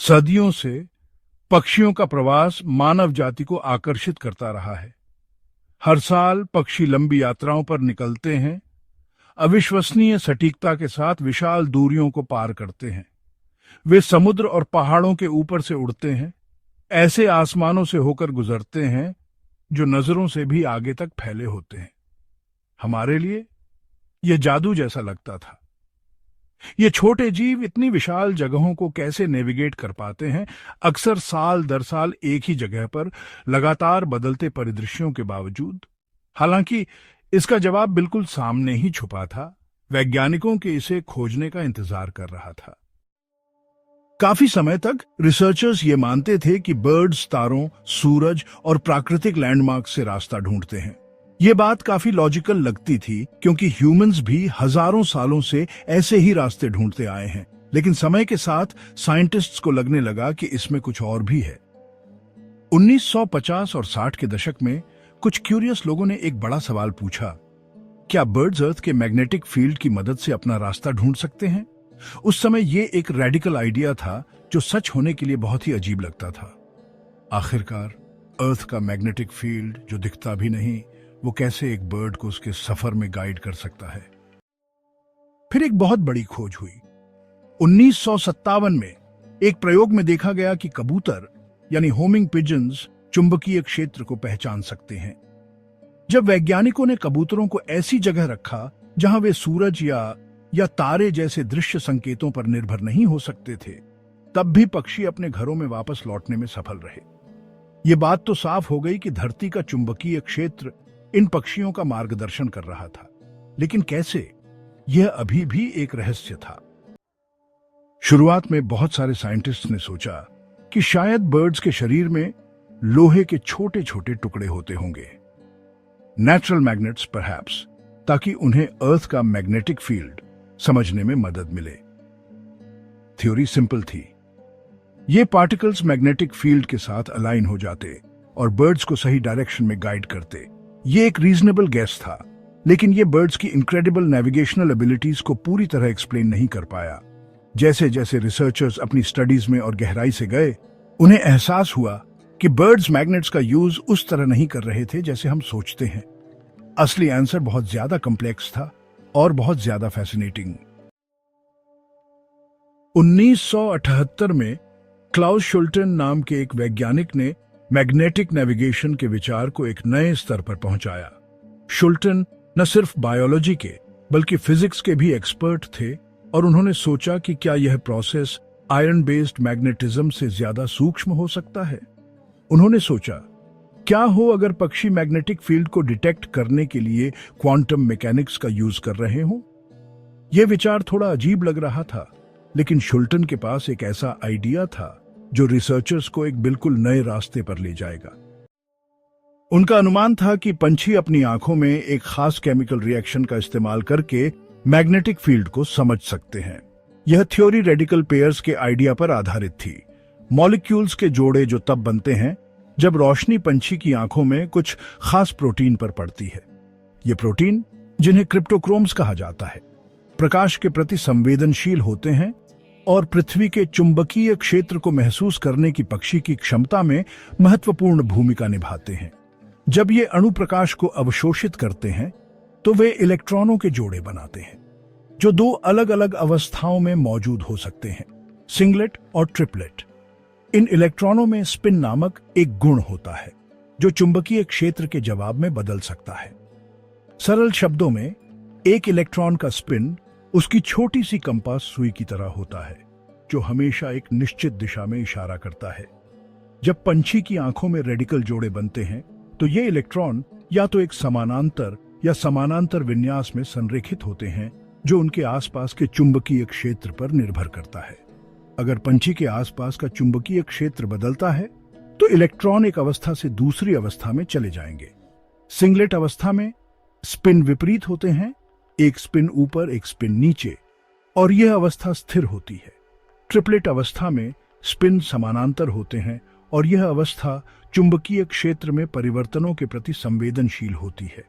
सदियों से पक्षियों का प्रवास मानव जाति को आकर्षित करता रहा है। हर साल पक्षी लंबी यात्राओं पर निकलते हैं, अविश्वसनीय सटीकता के साथ विशाल दूरियों को पार करते हैं। वे समुद्र और पहाड़ों के ऊपर से उड़ते हैं, ऐसे आसमानों से होकर गुजरते हैं जो नजरों से भी आगे तक फैले होते हैं। हमारे लिए यह जादू जैसा लगता था। ये छोटे जीव इतनी विशाल जगहों को कैसे नेविगेट कर पाते हैं, अक्सर साल दर साल एक ही जगह पर लगातार बदलते परिदृश्यों के बावजूद? हालांकि इसका जवाब बिल्कुल सामने ही छुपा था। वैज्ञानिकों के इसे खोजने का इंतजार कर रहा था। काफी समय तक रिसर्चर्स ये मानते थे कि बर्ड्स तारों, सूरज और प्राकृतिक लैंडमार्क से रास्ता ढूंढते हैं। ये बात काफी लॉजिकल लगती थी क्योंकि ह्यूमंस भी हजारों सालों से ऐसे ही रास्ते ढूंढते आए हैं। लेकिन समय के साथ साइंटिस्ट्स को लगने लगा कि इसमें कुछ और भी है। 1950 और 60 के दशक में कुछ क्यूरियस लोगों ने एक बड़ा सवाल पूछा, क्या बर्ड्स अर्थ के मैग्नेटिक फील्ड की मदद से अपना रास्ता ढूंढ सकते हैं? उस समय ये एक रेडिकल आइडिया था जो सच होने के लिए बहुत ही अजीब लगता था। आखिरकार अर्थ का मैग्नेटिक फील्ड जो दिखता भी नहीं, वो कैसे एक बर्ड को उसके सफर में गाइड कर सकता है? फिर एक बहुत बड़ी खोज हुई। 1957 में एक प्रयोग में देखा गया कि कबूतर यानी होमिंग पिजन्स चुंबकीय क्षेत्र को पहचान सकते हैं। जब वैज्ञानिकों ने कबूतरों को ऐसी जगह रखा जहां वे सूरज या तारे जैसे दृश्य संकेतों पर निर्भर नहीं हो सकते थे, तब भी पक्षी अपने घरों में वापस लौटने में सफल रहे। ये बात तो साफ हो गई कि धरती का चुंबकीय क्षेत्र इन पक्षियों का मार्गदर्शन कर रहा था। लेकिन कैसे? यह अभी भी एक रहस्य था। शुरुआत में बहुत सारे साइंटिस्ट्स ने सोचा कि शायद बर्ड्स के शरीर में लोहे के छोटे छोटे टुकड़े होते होंगे, नेचुरल मैग्नेट्स परहैप्स, ताकि उन्हें अर्थ का मैग्नेटिक फील्ड समझने में मदद मिले। थ्योरी सिंपल थी। ये पार्टिकल्स मैग्नेटिक फील्ड के साथ अलाइन हो जाते और बर्ड्स को सही डायरेक्शन में गाइड करते। ये एक रीजनेबल गेस था, लेकिन ये बर्ड्स की इनक्रेडिबल नेविगेशनल एबिलिटीज को पूरी तरह एक्सप्लेन नहीं कर पाया। जैसे जैसे रिसर्चर्स अपनी स्टडीज में और गहराई से गए, उन्हें एहसास हुआ कि बर्ड्स मैग्नेट्स का यूज उस तरह नहीं कर रहे थे जैसे हम सोचते हैं। असली आंसर बहुत ज्यादा कॉम्प्लेक्स था और बहुत ज्यादा फैसिनेटिंग। 1978 में क्लाउस शुल्टन नाम के एक वैज्ञानिक ने मैग्नेटिक नेविगेशन के विचार को एक नए स्तर पर पहुंचाया। शुल्टन न सिर्फ बायोलॉजी के बल्कि फिजिक्स के भी एक्सपर्ट थे और उन्होंने सोचा कि क्या यह प्रोसेस आयरन बेस्ड मैग्नेटिज्म से ज्यादा सूक्ष्म हो सकता है। उन्होंने सोचा, क्या हो अगर पक्षी मैग्नेटिक फील्ड को डिटेक्ट करने के लिए क्वांटम मैकेनिक्स का यूज कर रहे हों? यह विचार थोड़ा अजीब लग रहा था, लेकिन शुल्टन के पास एक ऐसा आइडिया था जो रिसर्चर्स को एक बिल्कुल नए रास्ते पर ले जाएगा। उनका अनुमान था कि पंछी अपनी आंखों में एक खास केमिकल रिएक्शन का इस्तेमाल करके मैग्नेटिक फील्ड को समझ सकते हैं। यह थ्योरी रेडिकल पेयर्स के आइडिया पर आधारित थी, मॉलिक्यूल्स के जोड़े जो तब बनते हैं जब रोशनी पंछी की आंखों में कुछ खास प्रोटीन पर पड़ती है। ये प्रोटीन, जिन्हें क्रिप्टोक्रोम्स कहा जाता है, प्रकाश के प्रति संवेदनशील होते हैं और पृथ्वी के चुंबकीय क्षेत्र को महसूस करने की पक्षी की क्षमता में महत्वपूर्ण भूमिका निभाते हैं। जब ये अणु प्रकाश को अवशोषित करते हैं तो वे इलेक्ट्रॉनों के जोड़े बनाते हैं जो दो अलग अलग अवस्थाओं में मौजूद हो सकते हैं, सिंगलेट और ट्रिपलेट। इन इलेक्ट्रॉनों में स्पिन नामक एक गुण होता है जो चुंबकीय क्षेत्र के जवाब में बदल सकता है। सरल शब्दों में, एक इलेक्ट्रॉन का स्पिन उसकी छोटी सी कंपास सुई की तरह होता है जो हमेशा एक निश्चित दिशा में इशारा करता है। जब पंछी की आंखों में रेडिकल जोड़े बनते हैं तो ये इलेक्ट्रॉन या तो एक समानांतर या समानांतर विन्यास में संरेखित होते हैं जो उनके आसपास के चुंबकीय क्षेत्र पर निर्भर करता है। अगर पंछी के आसपास का चुंबकीय क्षेत्र बदलता है तो इलेक्ट्रॉन एक अवस्था से दूसरी अवस्था में चले जाएंगे। सिंगलेट अवस्था में स्पिन विपरीत होते हैं, एक स्पिन ऊपर एक स्पिन नीचे, और यह अवस्था स्थिर होती है। ट्रिपलेट अवस्था में स्पिन समानांतर होते हैं और यह अवस्था चुंबकीय क्षेत्र में परिवर्तनों के प्रति संवेदनशील होती है।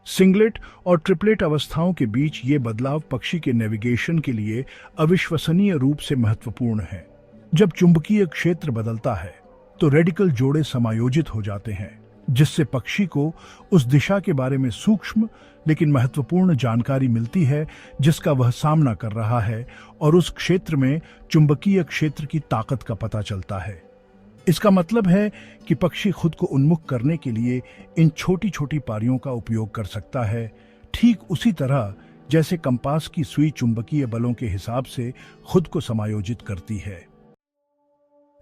सिंगलेट और ट्रिपलेट अवस्थाओं के बीच ये बदलाव पक्षी के नेविगेशन के लिए अविश्वसनीय रूप से महत्वपूर्ण है। जब चुंबकीय क्षेत्र बदलता है तो रेडिकल जोड़े समायोजित हो जाते हैं, जिससे पक्षी को उस दिशा के बारे में सूक्ष्म लेकिन महत्वपूर्ण जानकारी मिलती है जिसका वह सामना कर रहा है, और उस क्षेत्र में चुंबकीय क्षेत्र की ताकत का पता चलता है। इसका मतलब है कि पक्षी खुद को उन्मुख करने के लिए इन छोटी छोटी पारियों का उपयोग कर सकता है, ठीक उसी तरह जैसे कंपास की सुई चुंबकीय बलों के हिसाब से खुद को समायोजित करती है।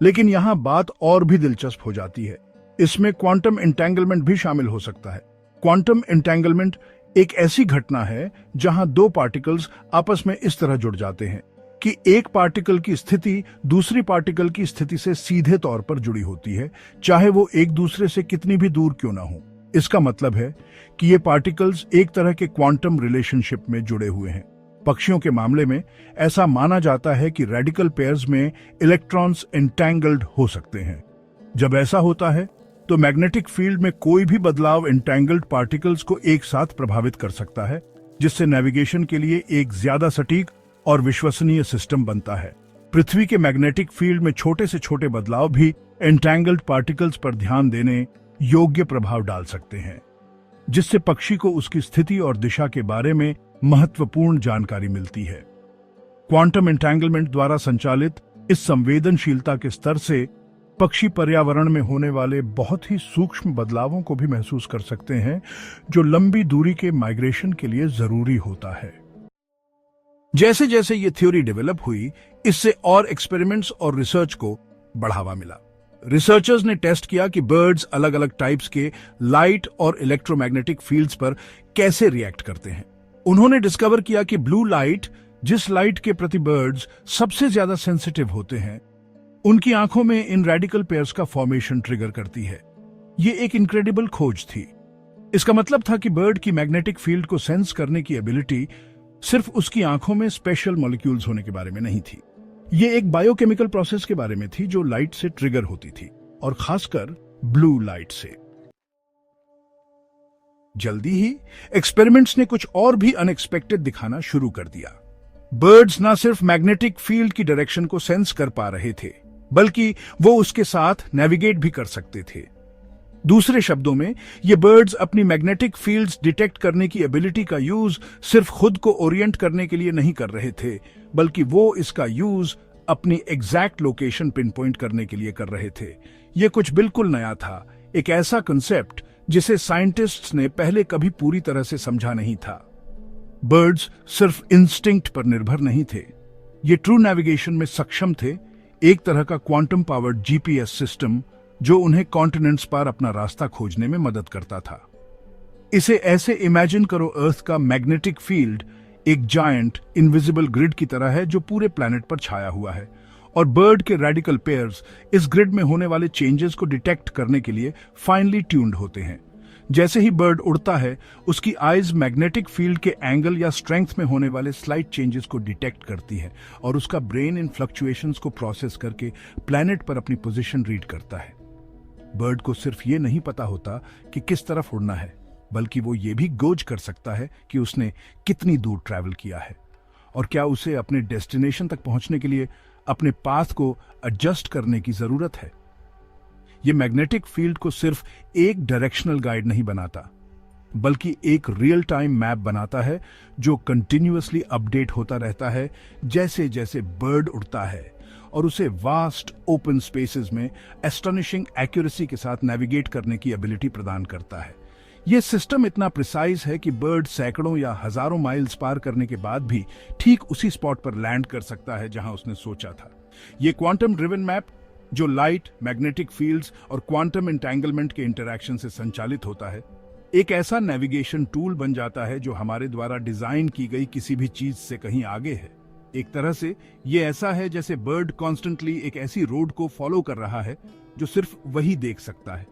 लेकिन यहां बात और भी दिलचस्प हो जाती है। इसमें क्वांटम एंटेंगलमेंट भी शामिल हो सकता है। क्वांटम एंटेंगलमेंट एक ऐसी घटना है जहां दो पार्टिकल्स आपस में इस तरह जुड़ जाते हैं कि एक पार्टिकल की स्थिति दूसरी पार्टिकल की स्थिति से सीधे तौर पर जुड़ी होती है, चाहे वो एक दूसरे से कितनी भी दूर क्यों ना हो। इसका मतलब है कि ये पार्टिकल्स एक तरह के क्वांटम रिलेशनशिप में जुड़े हुए हैं। पक्षियों के मामले में ऐसा माना जाता है कि रेडिकल पेयर्स में इलेक्ट्रॉन्स एंटेंगल्ड हो सकते हैं। जब ऐसा होता है तो मैग्नेटिक फील्ड में कोई भी बदलाव एंटेंगल्ड पार्टिकल्स को एक साथ प्रभावित कर सकता है, जिससे नेविगेशन के लिए एक ज्यादा सटीक और विश्वसनीय सिस्टम बनता है। पृथ्वी के मैग्नेटिक फील्ड में छोटे से छोटे बदलाव भी एंटेंगल्ड पार्टिकल्स पर ध्यान देने योग्य प्रभाव डाल सकते हैं, जिससे पक्षी को उसकी स्थिति और दिशा के बारे में महत्वपूर्ण जानकारी मिलती है। क्वांटम एंटेंगलमेंट द्वारा संचालित इस संवेदनशीलता के स्तर से पक्षी पर्यावरण में होने वाले बहुत ही सूक्ष्म बदलावों को भी महसूस कर सकते हैं, जो लंबी दूरी के माइग्रेशन के लिए जरूरी होता है। जैसे जैसे ये थ्योरी डेवलप हुई, इससे और एक्सपेरिमेंट्स और रिसर्च को बढ़ावा मिला। रिसर्चर्स ने टेस्ट किया कि बर्ड्स अलग अलग टाइप्स के लाइट और इलेक्ट्रोमैग्नेटिक फील्ड्स पर कैसे रिएक्ट करते हैं। उन्होंने डिस्कवर किया कि ब्लू लाइट, जिस लाइट के प्रति बर्ड्स सबसे ज्यादा सेंसिटिव होते हैं, उनकी आंखों में इन रेडिकल पेयर्स का फॉर्मेशन ट्रिगर करती है। ये एक इनक्रेडिबल खोज थी। इसका मतलब था कि बर्ड की मैग्नेटिक फील्ड को सेंस करने की एबिलिटी सिर्फ उसकी आंखों में स्पेशल मॉलिक्यूल्स होने के बारे में नहीं थी। ये एक बायोकेमिकल प्रोसेस के बारे में थी जो लाइट से ट्रिगर होती थी, और खासकर ब्लू लाइट से। जल्दी ही एक्सपेरिमेंट्स ने कुछ और भी अनएक्सपेक्टेड दिखाना शुरू कर दिया। बर्ड्स न सिर्फ मैग्नेटिक फील्ड की डायरेक्शन को सेंस कर पा रहे थे, बल्कि वो उसके साथ नेविगेट भी कर सकते थे। दूसरे शब्दों में, ये बर्ड्स अपनी मैग्नेटिक फील्ड्स डिटेक्ट करने की एबिलिटी का यूज सिर्फ खुद को ओरिएंट करने के लिए नहीं कर रहे थे, बल्कि वो इसका यूज अपनी एग्जैक्ट लोकेशन पिन पॉइंट करने के लिए कर रहे थे। ये कुछ बिल्कुल नया था, एक ऐसा कंसेप्ट जिसे साइंटिस्ट्स ने पहले कभी पूरी तरह से समझा नहीं था। बर्ड्स सिर्फ इंस्टिंक्ट पर निर्भर नहीं थे, ये ट्रू नेविगेशन में सक्षम थे, एक तरह का क्वांटम पावर्ड जीपीएस सिस्टम जो उन्हें कॉन्टिनेंट्स पर अपना रास्ता खोजने में मदद करता था। इसे ऐसे इमेजिन करो, अर्थ का मैग्नेटिक फील्ड एक जायंट इनविजिबल ग्रिड की तरह है जो पूरे प्लैनेट पर छाया हुआ है, और बर्ड के रेडिकल पेयर्स इस ग्रिड में होने वाले चेंजेस को डिटेक्ट करने के लिए फाइनली ट्यून्ड होते हैं। जैसे ही बर्ड उड़ता है, उसकी आईज मैग्नेटिक फील्ड के एंगल या स्ट्रेंथ में होने वाले स्लाइट चेंजेस को डिटेक्ट करती है, और उसका ब्रेन इन फ्लक्चुएशंस को प्रोसेस करके प्लैनेट पर अपनी पोजीशन रीड करता है। बर्ड को सिर्फ ये नहीं पता होता कि किस तरफ उड़ना है, बल्कि वो ये भी गोज कर सकता है कि उसने कितनी दूर ट्रैवल किया है, और क्या उसे अपने डेस्टिनेशन तक पहुंचने के लिए अपने पाथ को एडजस्ट करने की जरूरत है। ये मैग्नेटिक फील्ड को सिर्फ एक डायरेक्शनल गाइड नहीं बनाता, बल्कि एक रियल टाइम मैप बनाता है जो कंटिन्यूअसली अपडेट होता रहता है जैसे जैसे बर्ड उड़ता है, और उसे वास्ट ओपन स्पेसेस में एस्टोनिशिंग एक्यूरेसी के साथ नेविगेट करने की एबिलिटी प्रदान करता है। यह सिस्टम इतना प्रिसाइज है कि बर्ड सैकड़ों या हजारों माइल्स पार करने के बाद भी ठीक उसी स्पॉट पर लैंड कर सकता है जहां उसने सोचा था। यह क्वांटम ड्रिवन मैप, जो लाइट, मैग्नेटिक फील्ड्स और क्वांटम एंटेंगलमेंट के इंटरैक्शन से संचालित होता है, एक ऐसा नेविगेशन टूल बन जाता है जो हमारे द्वारा डिजाइन की गई किसी भी चीज से कहीं आगे है। एक तरह से ये ऐसा है जैसे बर्ड कॉन्स्टेंटली एक ऐसी रोड को फॉलो कर रहा है जो सिर्फ वही देख सकता है,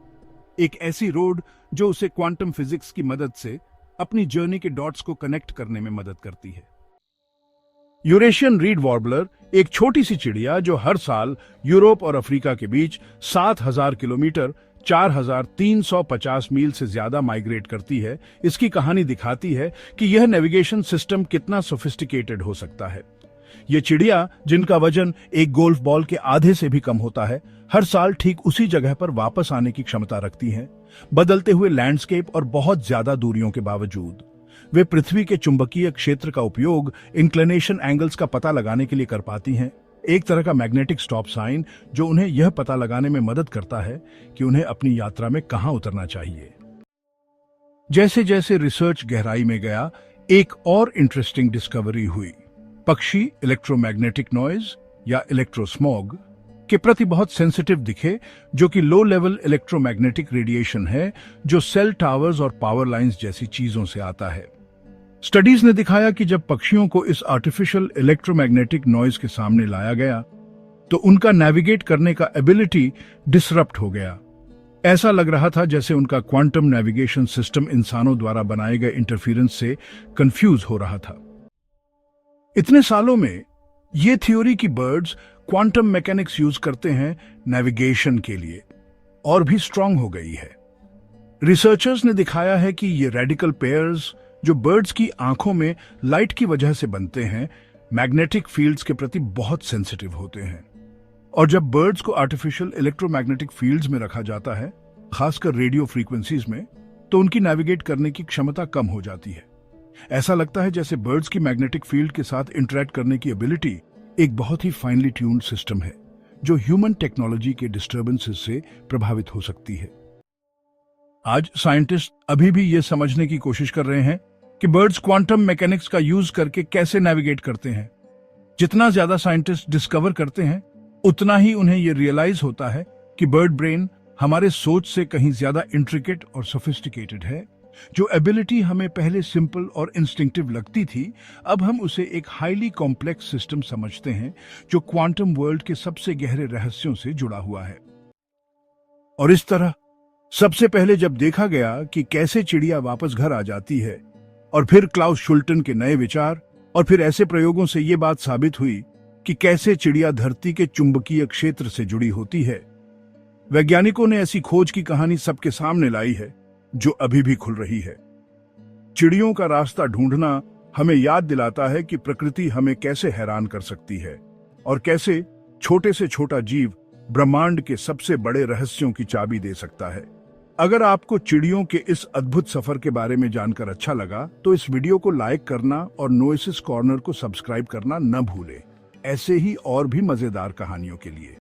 एक ऐसी रोड जो उसे क्वांटम फिजिक्स की मदद से अपनी जर्नी के डॉट्स को कनेक्ट करने में मदद करती है। यूरेशियन रीड वॉर्बलर एक छोटी सी चिड़िया जो हर साल यूरोप और अफ्रीका के बीच 7,000 किलोमीटर 4,350 मील से ज्यादा माइग्रेट करती है, इसकी कहानी दिखाती है कि यह नेविगेशन सिस्टम कितना सोफिस्टिकेटेड हो सकता है। ये चिड़िया, जिनका वजन एक गोल्फ बॉल के आधे से भी कम होता है, हर साल ठीक उसी जगह पर वापस आने की क्षमता रखती हैं, बदलते हुए लैंडस्केप और बहुत ज्यादा दूरियों के बावजूद। वे पृथ्वी के चुंबकीय क्षेत्र का उपयोग इंक्लिनेशन एंगल्स का पता लगाने के लिए कर पाती हैं, एक तरह का मैग्नेटिक स्टॉप साइन जो उन्हें यह पता लगाने में मदद करता है कि उन्हें अपनी यात्रा में कहां उतरना चाहिए। जैसे जैसे रिसर्च गहराई में गया, एक और इंटरेस्टिंग डिस्कवरी हुई। पक्षी इलेक्ट्रोमैग्नेटिक नॉइज या इलेक्ट्रोस्मॉग के प्रति बहुत सेंसिटिव दिखे, जो कि लो लेवल इलेक्ट्रोमैग्नेटिक रेडिएशन है जो सेल टावर्स और पावर लाइंस जैसी चीजों से आता है। स्टडीज ने दिखाया कि जब पक्षियों को इस आर्टिफिशियल इलेक्ट्रोमैग्नेटिक नॉइज के सामने लाया गया तो उनका नेविगेट करने का एबिलिटी डिसरप्ट हो गया। ऐसा लग रहा था जैसे उनका क्वांटम नेविगेशन सिस्टम इंसानों द्वारा बनाए गए इंटरफेरेंस से कंफ्यूज हो रहा था। इतने सालों में ये थ्योरी कि बर्ड्स क्वांटम मैकेनिक्स यूज करते हैं नेविगेशन के लिए और भी स्ट्रांग हो गई है। रिसर्चर्स ने दिखाया है कि ये रेडिकल पेयर्स जो बर्ड्स की आंखों में लाइट की वजह से बनते हैं, मैग्नेटिक फील्ड्स के प्रति बहुत सेंसिटिव होते हैं। और जब बर्ड्स को आर्टिफिशियल इलेक्ट्रोमैग्नेटिक फील्ड्स में रखा जाता है, खासकर रेडियो फ्रीक्वेंसीज में, तो उनकी नेविगेट करने की क्षमता कम हो जाती है। ऐसा लगता है जैसे बर्ड्स की मैग्नेटिक फील्ड के साथ इंटरैक्ट करने की एबिलिटी एक बहुत ही फाइनली ट्यून्ड सिस्टम है जो ह्यूमन टेक्नोलॉजी के डिस्टर्बेंसेस से प्रभावित हो सकती है। आज साइंटिस्ट अभी भी ये समझने की कोशिश कर रहे हैं कि बर्ड्स क्वांटम मैकेनिक्स का यूज करके कैसे नेविगेट करते हैं। जितना ज्यादा साइंटिस्ट डिस्कवर करते हैं, उतना ही उन्हें यह रियलाइज होता है कि बर्ड ब्रेन हमारे सोच से कहीं ज्यादा इंट्रिकेट और सोफिस्टिकेटेड है। जो एबिलिटी हमें पहले सिंपल और इंस्टिंक्टिव लगती थी, अब हम उसे एक हाईली कॉम्प्लेक्स सिस्टम समझते हैं जो क्वांटम वर्ल्ड के सबसे गहरे रहस्यों से जुड़ा हुआ है। और इस तरह सबसे पहले जब देखा गया कि कैसे चिड़िया वापस घर आ जाती है, और फिर क्लाउस शुल्टन के नए विचार, और फिर ऐसे प्रयोगों से ये बात साबित हुई कि कैसे चिड़िया धरती के चुंबकीय क्षेत्र से जुड़ी होती है, वैज्ञानिकों ने ऐसी खोज की कहानी सबके सामने लाई है जो अभी भी खुल रही है। चिड़ियों का रास्ता ढूंढना हमें याद दिलाता है कि प्रकृति हमें कैसे हैरान कर सकती है और कैसे छोटे से छोटा जीव ब्रह्मांड के सबसे बड़े रहस्यों की चाबी दे सकता है। अगर आपको चिड़ियों के इस अद्भुत सफर के बारे में जानकर अच्छा लगा तो इस वीडियो को लाइक करना और नोएसिस कॉर्नर को सब्सक्राइब करना न भूलें, ऐसे ही और भी मजेदार कहानियों के लिए।